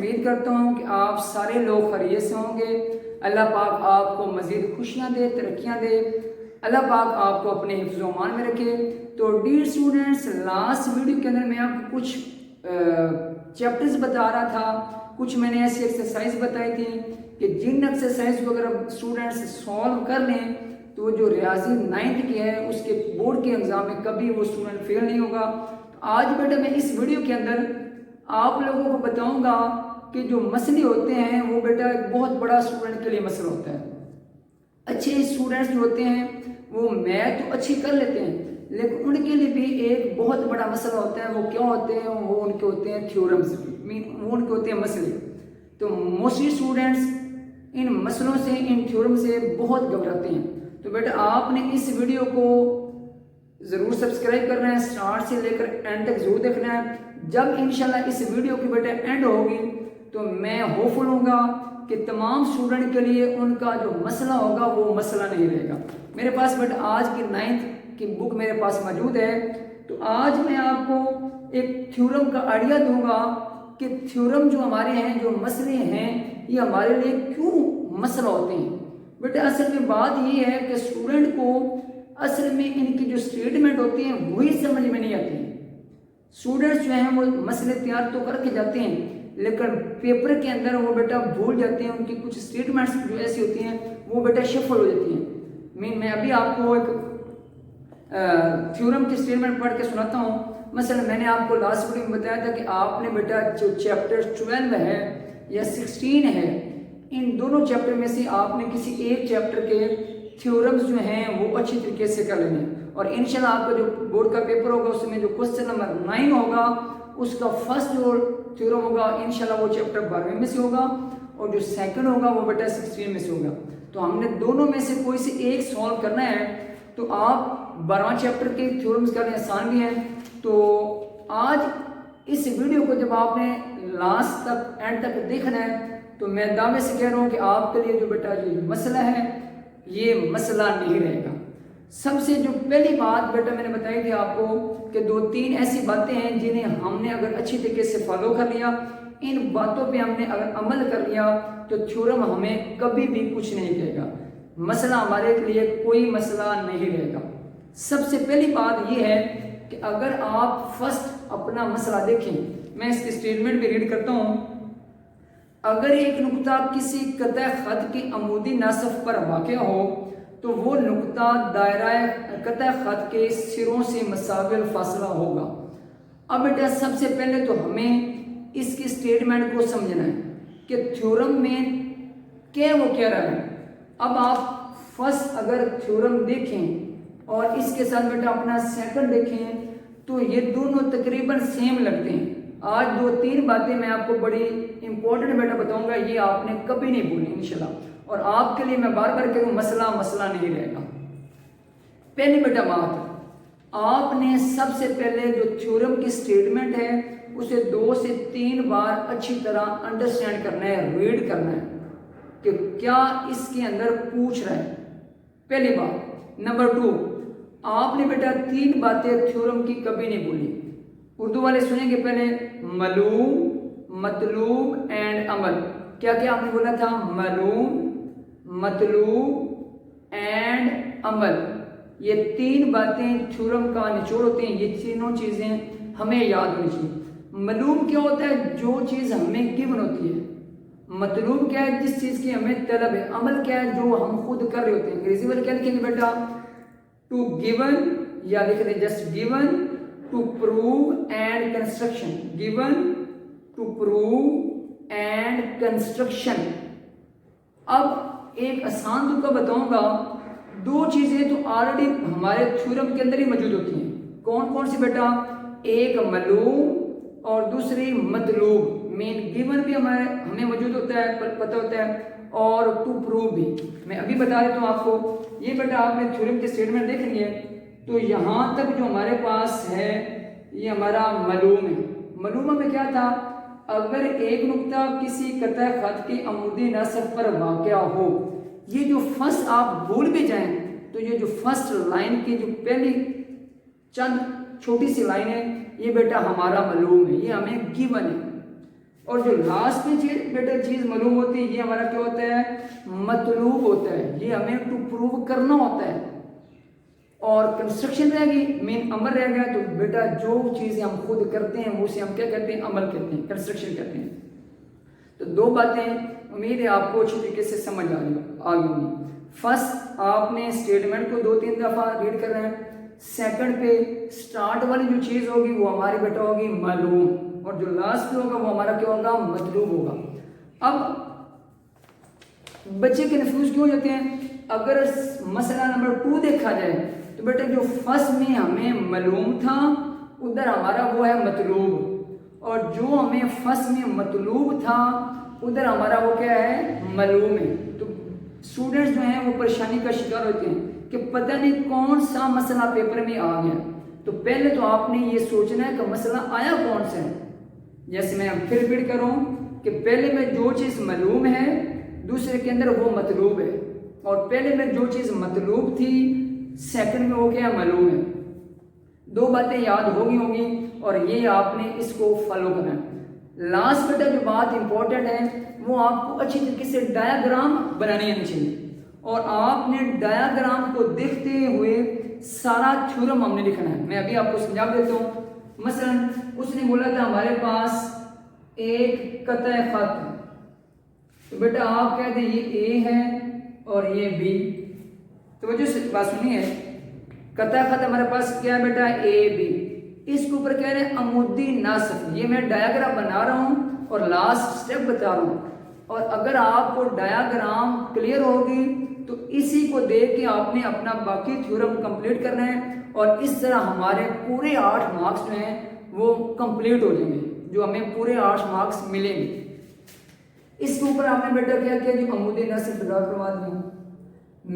امید کرتا ہوں کہ آپ سارے لوگ خیریت سے ہوں گے۔ اللہ پاک آپ کو مزید خوشیاں دے، ترقیاں دے۔ اللہ پاک آپ کو اپنے حفظ و امان میں رکھے۔ تو ڈیئر اسٹوڈنٹس، لاسٹ ویڈیو کے اندر میں آپ کو کچھ چیپٹرز بتا رہا تھا، کچھ میں نے ایسی ایکسرسائز بتائی تھی کہ جن ایکسرسائز کو اگر اسٹوڈنٹس سالو کر لیں تو جو ریاضی 9th کی ہے اس کے بورڈ کے ایگزام میں کبھی وہ اسٹوڈنٹ فیل نہیں ہوگا۔ آج بیٹا میں اس ویڈیو کے اندر آپ لوگوں کو بتاؤں گا کہ جو مسئلے ہوتے ہیں وہ بیٹا ایک بہت بڑا اسٹوڈنٹ کے لیے مسئلہ ہوتا ہے۔ اچھے اسٹوڈنٹس جو ہوتے ہیں وہ میتھ تو اچھی کر لیتے ہیں، لیکن ان کے لیے بھی ایک بہت بڑا مسئلہ ہوتا ہے۔ وہ کیا ہوتے ہیں؟ وہ ان کے ہوتے ہیں تھیورمز، وہ ان کے ہوتے ہیں مسئلے۔ تو موسٹلی اسٹوڈنٹس ان مسئلوں سے، ان تھیورم سے بہت گھبراتے ہیں۔ تو بیٹا آپ نے اس ویڈیو کو ضرور سبسکرائب کرنا ہے، سٹارٹ سے لے کر اینڈ تک ضرور دیکھنا ہے۔ جب انشاءاللہ اس ویڈیو کی بیٹا اینڈ ہوگی تو میں ہوپفل ہوں گا کہ تمام اسٹوڈنٹ کے لیے ان کا جو مسئلہ ہوگا وہ مسئلہ نہیں رہے گا۔ میرے پاس بیٹا آج کی 9th کی بک میرے پاس موجود ہے، تو آج میں آپ کو ایک تھیورم کا آئیڈیا دوں گا کہ تھیورم جو ہمارے ہیں، جو مسئلے ہیں، یہ ہمارے لیے کیوں مسئلہ ہوتے ہیں۔ بیٹا اصل میں بات یہ ہے کہ اسٹوڈنٹ کو اصل میں ان کی جو اسٹیٹمنٹ ہوتی ہیں وہی سمجھ میں نہیں آتی ہیں۔ اسٹوڈنٹس جو ہیں وہ مسئلے تیار تو کر کے جاتے ہیں، لیکن پیپر کے اندر وہ بیٹا بھول جاتے ہیں، ان کی کچھ اسٹیٹمنٹس جو ایسی ہوتی ہیں وہ بیٹا شفل ہو جاتی ہیں۔ میں ابھی آپ کو ایک تھیورم کی اسٹیٹمنٹ پڑھ کے سناتا ہوں۔ مثلا میں نے آپ کو لاسٹ ویڈیو میں بتایا تھا کہ آپ نے بیٹا جو چیپٹر 12 ہے یا 16 ہے، ان دونوں چیپٹر میں سے آپ نے کسی ایک چیپٹر کے تھیورمز جو ہیں وہ اچھی طریقے سے کر لینے، اور انشاءاللہ آپ کا جو بورڈ کا پیپر ہوگا اس میں جو کوسچن نمبر 9 ہوگا اس کا فرسٹ جو تھیورم ہوگا انشاءاللہ وہ چیپٹر 12 میں سے ہوگا، اور جو سیکنڈ ہوگا وہ بیٹا 16 میں سے ہوگا۔ تو ہم نے دونوں میں سے کوئی سے ایک سالو کرنا ہے۔ تو آپ 12واں چیپٹر کے تھیورمز کرنے آسان بھی ہیں۔ تو آج اس ویڈیو کو جب آپ نے لاسٹ تک، اینڈ تک دیکھنا ہے، تو میں دعوے سے کہہ رہا ہوں کہ آپ کے لیے جو بیٹا یہ مسئلہ ہے یہ مسئلہ نہیں رہے گا۔ سب سے جو پہلی بات بیٹا میں نے بتائی تھی آپ کو کہ 2-3 ایسی باتیں ہیں جنہیں ہم نے اگر اچھی طریقے سے فالو کر لیا، ان باتوں پہ ہم نے اگر عمل کر لیا تو تھیورم ہمیں کبھی بھی کچھ نہیں کہے گا، مسئلہ ہمارے لیے کوئی مسئلہ نہیں رہے گا۔ سب سے پہلی بات یہ ہے کہ اگر آپ فرسٹ اپنا مسئلہ دیکھیں، میں اس کی اسٹیٹمنٹ بھی ریڈ کرتا ہوں۔ اگر ایک نقطہ کسی قطع خط کی عمودی نصف پر واقع ہو تو وہ نقطہ دائرہ قطع خط کے سروں سے مساوی فاصلہ ہوگا۔ اب بیٹا سب سے پہلے تو ہمیں اس کی اسٹیٹمنٹ کو سمجھنا ہے کہ تھیورم میں کیا وہ کہہ رہا ہے۔ اب آپ فرسٹ اگر تھیورم دیکھیں اور اس کے ساتھ بیٹا اپنا سیکنڈ دیکھیں تو یہ دونوں تقریباً سیم لگتے ہیں۔ آج 2-3 باتیں میں آپ کو بڑی امپورٹنٹ بیٹا بتاؤں گا، یہ آپ نے کبھی نہیں بھولنی انشاءاللہ، اور آپ کے لیے میں بار بار کہوں مسئلہ نہیں رہے گا۔ پہلی بیٹا بات، آپ نے سب سے پہلے جو تھیورم کی اسٹیٹمنٹ ہے اسے 2 سے 3 بار اچھی طرح انڈرسٹینڈ کرنا ہے، ریڈ کرنا ہے کہ کیا اس کے اندر پوچھ رہا ہے۔ پہلی بات۔ نمبر 2، آپ نے بیٹا 3 باتیں تھیورم کی کبھی نہیں بولی۔ اردو والے سنیں گے پہلے، معلوم، مطلوب اینڈ عمل۔ کیا کیا آپ نے بولا تھا؟ معلوم، مطلوب اینڈ عمل۔ یہ 3 باتیں تھیورم کا نچوڑ ہوتے ہیں۔ یہ تینوں چیزیں ہمیں یاد ہونی چاہیے۔ معلوم کیا ہوتا ہے؟ جو چیز ہمیں گیون ہوتی ہے۔ مطلوب کیا ہے؟ جس چیز کی ہمیں طلب ہے۔ عمل کیا ہے؟ جو ہم خود کر رہے ہوتے ہیں۔ انگریزی میں کیا لکھیں گے بیٹا؟ ٹو گیون، یا لکھ دیں just given to prove and construction. Given to prove and construction. اب ایک آسان طریقہ بتاؤں گا، 2 چیزیں تو آلریڈی ہمارے تھیورم کے اندر ہی موجود ہوتی ہیں۔ کون کون سی بیٹا؟ ایک معلوم اور دوسری مطلوب۔ مین گیون بھی ہمیں موجود ہوتا ہے، پتہ ہوتا ہے، اور ٹو پروو بھی۔ میں ابھی بتا دیتا ہوں آپ کو۔ یہ بیٹا آپ نے تھیورم کی اسٹیٹمنٹ دیکھ لی ہے، تو یہاں تک جو ہمارے پاس ہے یہ ہمارا معلوم ہے۔ معلوم میں کیا تھا؟ اگر ایک نقطہ کسی قطع خط کی عمودی نصف پر واقع ہو، یہ جو فرسٹ آپ بھول بھی جائیں تو یہ جو فرسٹ لائن کی جو پہلی چند چھوٹی سی لائن ہے یہ بیٹا ہمارا معلوم ہے، یہ ہمیں گیون ہے۔ اور جو لاسٹ میں بیٹا چیز معلوم ہوتی ہے یہ ہمارا کیا ہوتا ہے؟ مطلوب ہوتا ہے، یہ ہمیں ٹو پروو کرنا ہوتا ہے. اور کنسٹرکشن رہ گئی، مین عمل رہ گیا. تو بیٹا جو چیزیں ہم خود کرتے ہیں وہ اسے ہم کیا کہتے ہیں؟ عمل کہتے ہیں، کنسٹرکشن کہتے ہیں. تو دو باتیں امید ہے آپ کو اچھی طریقے سے سمجھ آ گئی ہوں. فرسٹ آپ نے اسٹیٹمنٹ کو 2-3 دفعہ ریڈ کر رہے ہیں. سیکنڈ پہ اسٹارٹ والی جو چیز ہوگی وہ ہماری بیٹا ہوگی معلوم، اور جو لاسٹ پہ ہوگا وہ ہمارا کیا ہوگا؟ مطلوب ہوگا. اب بچے کنفیوز کیوں ہو جاتے ہیں؟ اگر مسئلہ نمبر 2 دیکھا جائے تو بیٹا جو فرسٹ میں ہمیں معلوم تھا ادھر ہمارا وہ ہے مطلوب، اور جو ہمیں فرسٹ میں مطلوب تھا ادھر ہمارا وہ کیا ہے؟ معلوم ہے. تو اسٹوڈنٹس جو ہیں وہ پریشانی کا شکار ہوتے ہیں کہ پتہ نہیں کون سا مسئلہ پیپر میں آ گیا. تو پہلے تو آپ نے یہ سوچنا ہے کہ مسئلہ آیا کون سا ہے. جیسے میں پھر ریپیٹ کروں کہ پہلے میں جو چیز معلوم ہے دوسرے کے اندر وہ مطلوب ہے، اور پہلے میں جو چیز مطلوب تھی سیکنڈ میں وہ کیا معلوم ہے. دو باتیں یاد ہوں گی اور یہ آپ نے اس کو فالو کرنا ہے. لاسٹ بیٹا جو بات امپورٹنٹ ہے وہ آپ کو اچھی طریقے سے ڈایاگرام بنانی آنی چاہیے، اور آپ نے ڈایاگرام کو دیکھتے ہوئے سارا تھیورم ہم نے لکھنا ہے. میں ابھی آپ کو سمجھا دیتا ہوں. مثلا اس نے بولا تھا ہمارے پاس ایک قطع خط ہے، تو بیٹا آپ کہہ دیں یہ اے ہے اور یہ بی. توجہ سے بات سنیے، قطع خط ہمارے پاس کیا ہے بیٹا؟ اے بی. اس کے اوپر کہہ رہے ہیں عمودی نصف. یہ میں ڈایاگرام بنا رہا ہوں اور لاسٹ سٹیپ بتا رہا ہوں، اور اگر آپ کو ڈایاگرام کلیئر ہوگی تو اسی کو دیکھ کے آپ نے اپنا باقی تھیورم کمپلیٹ کرنا ہے، اور اس طرح ہمارے پورے 8 مارکس جو ہیں وہ کمپلیٹ ہو جائیں گے، جو ہمیں پورے 8 مارکس ملیں گے. اس کے اوپر آپ نے بیٹا کیا کیا؟ جو عمودی نصف ڈرا کروا دیا.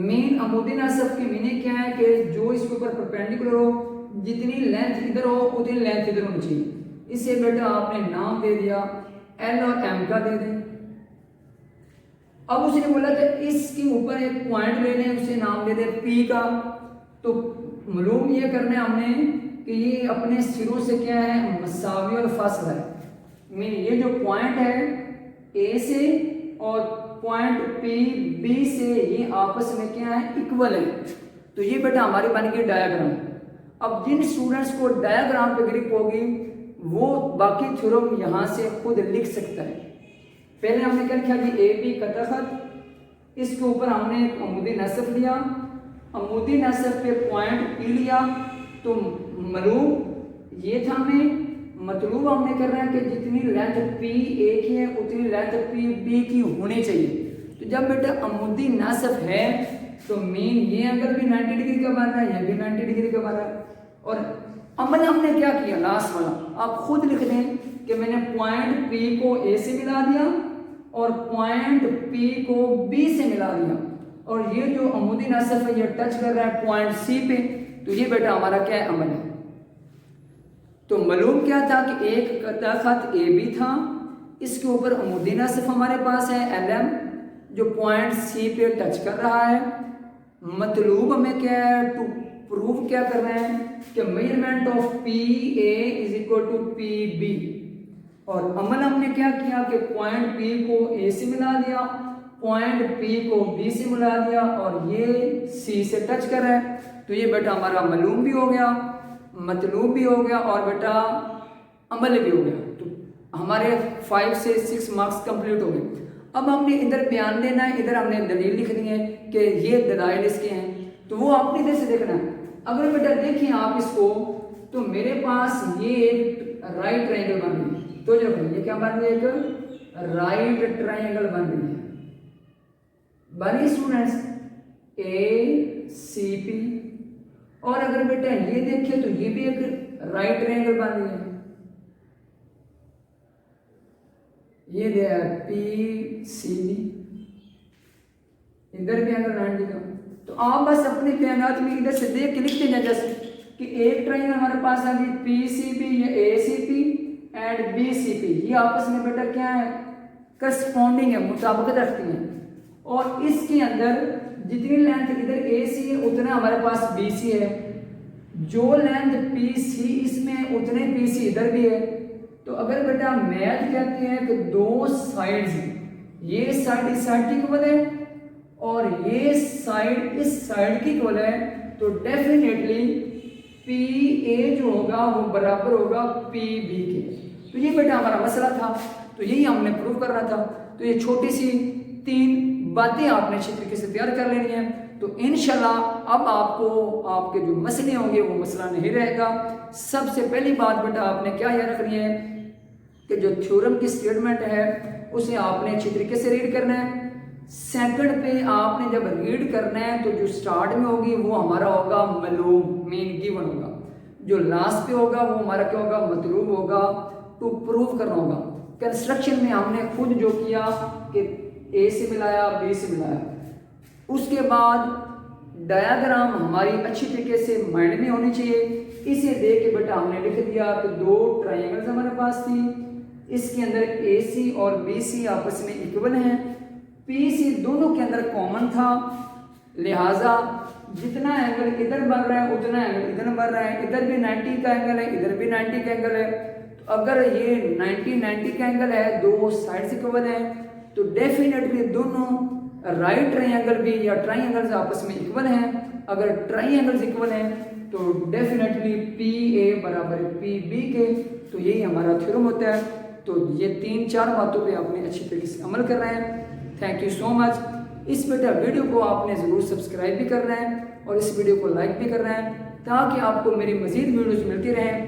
مین عمودی نصف کی میننگ کیا ہے کہ جو اس کے اوپر پرپینڈیکولر ہو، جتنی لینتھ ادھر ہو اتنی لینتھ ادھر ہونی چاہیے. اسے بیٹا آپ نے نام دے دیا ایل اور ایم کا دے دیں. اب اس نے بولا کہ اس کے اوپر ایک پوائنٹ لے لیں، اسے نام دے دیں پی کا. تو معلوم یہ کرنا ہے ہم نے کہ یہ اپنے سروں سے کیا ہے؟ مساوی اور فاصلہ ہے. یہ جو پوائنٹ ہے اے سے اور پوائنٹ پی بی سے یہ آپس میں کیا ہے؟ اکول ہے. تو یہ بیٹا ہماری بن گئی ڈایاگرام. اب جن اسٹوڈنٹس کو ڈایاگرام پہ گرپ ہوگی وہ باقی تھیورم یہاں سے خود لکھ سکتا ہے. پہلے ہم نے کیا کیا کہ اے بی قطع خط، اس کے اوپر ہم نے ایک عمودی نصف لیا، عمودی نصف پہ پوائنٹ پی لیا. تو معلوم یہ تھا ہمیں، مطلوب ہم نے کرنا ہے کہ جتنی لینتھ پی اے کی ہے اتنی لینتھ پی بی کی ہونی چاہیے. تو جب بیٹا عمودی نصف ہے تو مین یہ اینگل بھی 90 ڈگری کا بن رہا ہے، یہ بھی 90 ڈگری کا بن رہا ہے. اور عمل ہم نے کیا کیا؟ لاسٹ والا آپ خود لکھ دیں کہ میں نے پوائنٹ پی کو اے سے ملا دیا اور پوائنٹ پی کو بی سے ملا دیا، اور یہ جو عمودی نصف ہے یہ ٹچ کر رہا ہے پوائنٹ سی پہ. تو یہ بیٹا ہمارا کیا ہے؟ عمل ہے. تو معلوم کیا تھا کہ ایک قطع خط اے بی تھا، اس کے اوپر عمودی نصف ہمارے پاس ہے ایل ایم جو پوائنٹ سی پہ ٹچ کر رہا ہے. مطلوب ہمیں کیا ہے؟ ٹو پروو کیا کر رہے ہیں کہ measurement of P A is equal to P B. اور عمل ہم نے کیا کیا کہ پوائنٹ پی کو اے سے ملا دیا، پوائنٹ پی کو بی سے ملا دیا، اور یہ سی سے ٹچ کر رہا ہے. تو یہ بیٹا ہمارا معلوم بھی ہو گیا، مطلوب بھی ہو گیا، اور بیٹا عمل بھی ہو گیا. تو ہمارے 5 سے 6 مارکس کمپلیٹ ہو گئے. اب ہم نے ادھر بیان دینا ہے، ادھر ہم نے دلیل لکھنی ہے کہ یہ دلائل اس کے ہیں. تو وہ اپنی ادھر سے دیکھنا ہے. اگر بیٹا دیکھیں آپ اس کو تو میرے پاس یہ ایک رائٹ ٹرائنگل بن رہی ہے. تو جو یہ کیا بن رہی ہے؟ ایک رائٹ ٹرائنگل بن رہی ہے. بنی اسٹوڈنٹس اے سی پی. اور اگر بیٹا یہ دیکھیں تو یہ بھی ایک رائٹ ٹرائنگل بن رہی ہے. یہ دیا پی سی بی، ادھر بھی اگر 90 کا. تو آپ بس اپنے بیانات میں ادھر سے دیکھ کے لکھتے جائیں جیسے کہ ایک ٹرائنگل ہمارے پاس آ گئی پی سی پی یا اے سی پی اینڈ بی سی پی. یہ آپس میں بیٹا کیا ہے؟ کرسپونڈنگ ہے، مطابقت رکھتی ہیں. اور اس کے اندر جتنی لینتھ ادھر اے سی ہے اتنا ہمارے پاس بی سی ہے، جو لینتھ پی سی اس میں اتنے پی سی ادھر بھی ہے. تو اگر بیٹا میتھ کہتے ہیں کہ دو سائڈز، یہ سائڈ اس سائڈ کی اکول ہے اور یہ سائڈ اس سائڈ کی اکول ہے، تو ڈیفینیٹلی پی اے جو ہوگا وہ برابر ہوگا پی بی کے۔ تو یہ بیٹا ہمارا مسئلہ تھا، تو یہی ہم نے پروف کرنا تھا۔ تو یہ چھوٹی سی 3 باتیں آپ نے اچھی طریقے سے تیار کر لینی ہیں، تو انشاءاللہ اب آپ کو آپ کے جو مسئلے ہوں گے وہ مسئلہ نہیں رہے گا۔ سب سے پہلی بات بیٹا آپ نے کیا یاد رکھنی ہے کہ جو تھیورم کی سٹیٹمنٹ ہے اسے آپ نے اچھی طریقے سے ریڈ کرنا ہے۔ سیکنڈ پہ آپ نے جب ریڈ کرنا ہے تو جو سٹارٹ میں ہوگی وہ ہمارا ہوگا معلوم، مین گیون ہوگا، جو لاسٹ پہ ہوگا وہ ہمارا کیا ہوگا، مطلوب ہوگا، ٹو پروف کرنا ہوگا۔ کنسٹرکشن میں ہم نے خود جو کیا کہ اے سے ملایا، بی سے ملایا، اس کے بعد ڈایاگرام ہماری اچھی طریقے سے مائنڈ میں ہونی چاہیے۔ اسے دیکھ کے بیٹا ہم نے لکھ دیا کہ 2 ٹرائنگلز ہمارے پاس تھی، اس کے اندر اے سی اور بی سی آپس میں ایکول ہیں، پی سی دونوں کے اندر کامن تھا، لہٰذا جتنا اینگل ادھر بن رہا ہے اتنا اینگل ادھر بن رہا ہے، ادھر بھی 90 کا اینگل ہے، ادھر بھی 90 کا اینگل ہے۔ تو اگر یہ 90 کا اینگل ہے، دو سائڈ ایکول ہیں، تو ڈیفینیٹلی دونوں رائٹ ٹرائنگل بھی یا ٹرائنگلز آپس میں ایکول ہیں۔ اگر ٹرائنگلز ایکول ہیں تو ڈیفینیٹلی پی اے برابر پی بی کے، تو یہی ہمارا تھیورم ہوتا ہے۔ تو یہ 3-4 باتوں پہ آپ نے اچھی طریقے سے عمل کرنا ہے۔ Thank you so much. اس بیٹا ویڈیو کو آپ نے ضرور سبسکرائب بھی کرنا ہے اور اس ویڈیو کو لائک بھی کرنا ہے تاکہ آپ کو میری مزید ویڈیوز ملتی رہیں۔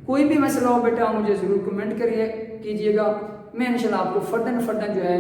کوئی بھی مسئلہ ہو بیٹا مجھے ضرور کمنٹ کیجیے گا، میں انشاءاللہ آپ کو فرداً جو ہے